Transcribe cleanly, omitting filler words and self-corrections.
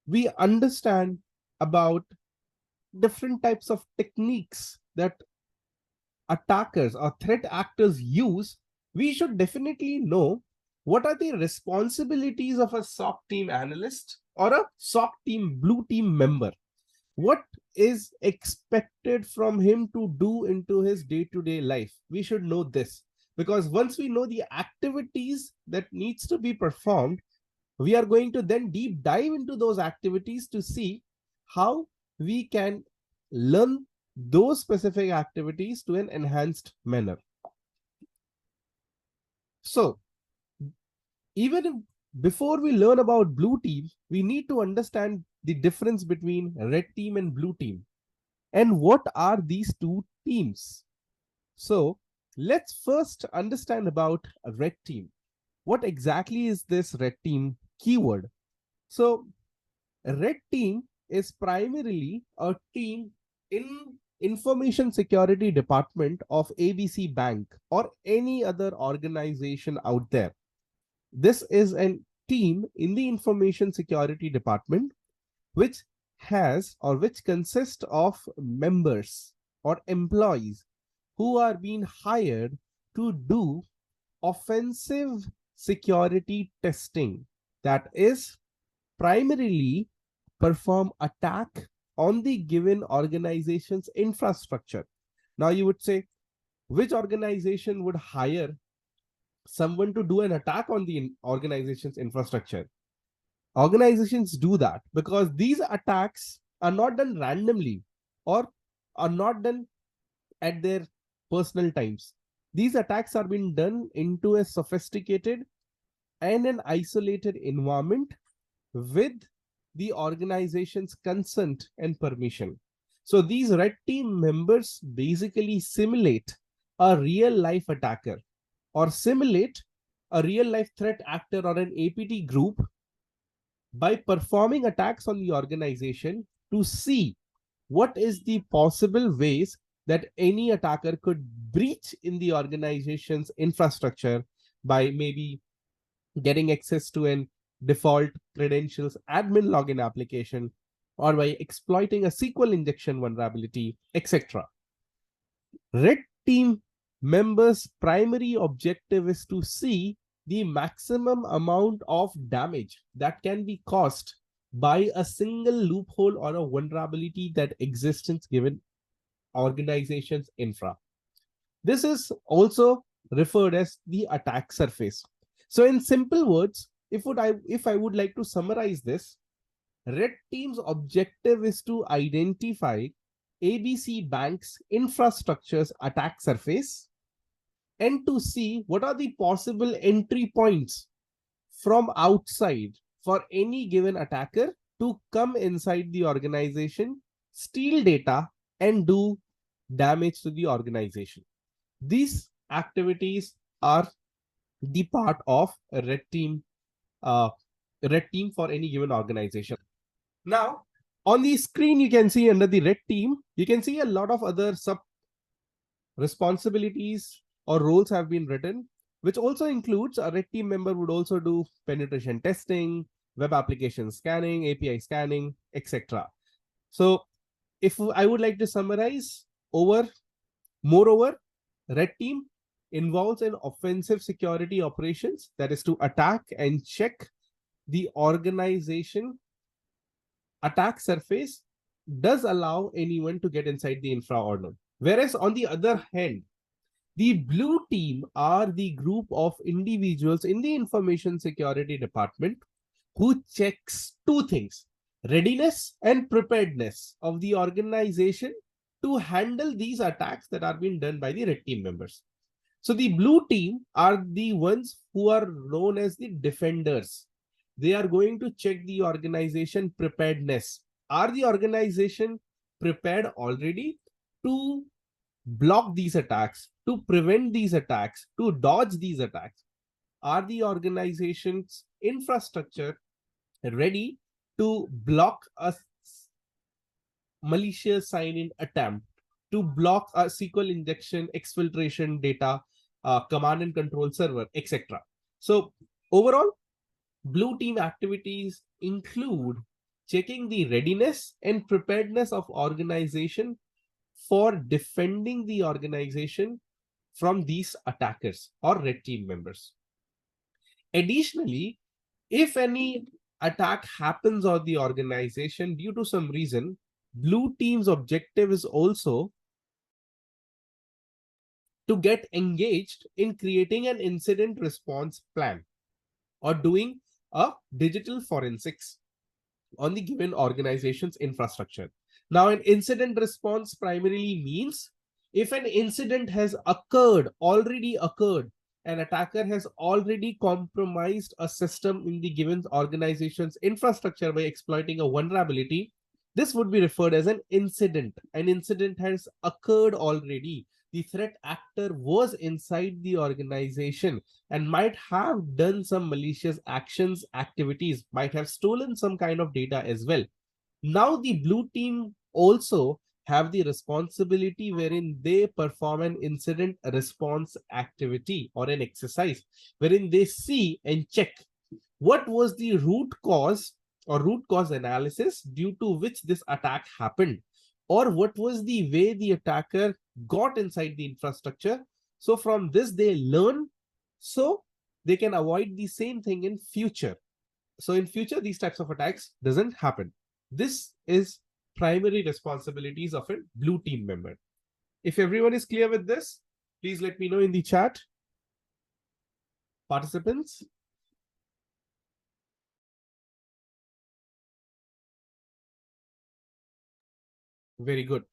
we understand about different types of techniques that attackers or threat actors use, we should definitely know what are the responsibilities of a SOC team analyst or a SOC team blue team member. What is expected from him to do into his day-to-day life? We should know this, because once we know the activities that needs to be performed, we are going to then deep dive into those activities to see how we can learn those specific activities to an enhanced manner. So even if, before we learn about blue team, we need to understand the difference between red team and blue team. And what are these two teams? So let's first understand about a red team. What exactly is this red team keyword? So a red team is primarily a team in information security department of ABC Bank or any other organization out there. This is a team in the information security department which has or which consists of members or employees who are being hired to do offensive security testing, that is primarily perform attack on the given organization's infrastructure. Now you would say, which organization would hire someone to do an attack on the organization's infrastructure? Organizations do that because these attacks are not done randomly or are not done at their personal times. These attacks are being done into a sophisticated and an isolated environment with the organization's consent and permission. So these red team members basically simulate a real life attacker or simulate a real life threat actor or an APT group by performing attacks on the organization to see what is the possible ways that any attacker could breach in the organization's infrastructure by maybe getting access to an default credentials admin login application or by exploiting a SQL injection vulnerability, etc. Red team members' primary objective is to see the maximum amount of damage that can be caused by a single loophole or a vulnerability that exists in given organization's infra. This is also referred as the attack surface. So in simple words, if I would like to summarize this, red team's objective is to identify ABC Bank's infrastructure's attack surface and to see what are the possible entry points from outside for any given attacker to come inside the organization, steal data, and do damage to the organization. These activities are the part of a uh, red team for any given organization. Now, on the screen, you can see under the red team, you can see a lot of other sub responsibilities or roles have been written, which also includes a red team member would also do penetration testing, web application scanning, API scanning, etc. So if I would like to summarize moreover, red team involves an offensive security operations, that is to attack and check the organization attack surface does allow anyone to get inside the infra order. Whereas on the other hand, the blue team are the group of individuals in the information security department who checks two things: readiness and preparedness of the organization to handle these attacks that are being done by the red team members. So the blue team are the ones who are known as the defenders. They are going to check the organization preparedness. Are the organization prepared already to block these attacks, to prevent these attacks, to dodge these attacks? Are the organization's infrastructure ready to block a malicious sign-in attempt, to block a SQL injection, exfiltration data, command and control server, etc.? So overall, blue team activities include checking the readiness and preparedness of organization for defending the organization from these attackers or red team members. Additionally, if any attack happens on the organization due to some reason, blue team's objective is also to get engaged in creating an incident response plan or doing a digital forensics on the given organization's infrastructure. Now, an incident response primarily means if an incident has occurred, already occurred, an attacker has already compromised a system in the given organization's infrastructure by exploiting a vulnerability, this would be referred as an incident. An incident has occurred already. The threat actor was inside the organization and might have done some malicious actions, activities, might have stolen some kind of data as well. Now the blue team also have the responsibility wherein they perform an incident response activity or an exercise wherein they see and check what was the root cause or root cause analysis due to which this attack happened, or what was the way the attacker got inside the infrastructure. So from this they learn, so they can avoid the same thing in future. So in future these types of attacks doesn't happen. This is primary responsibilities of a blue team member. If everyone is clear with this, please let me know in the chat. Participants. Very good.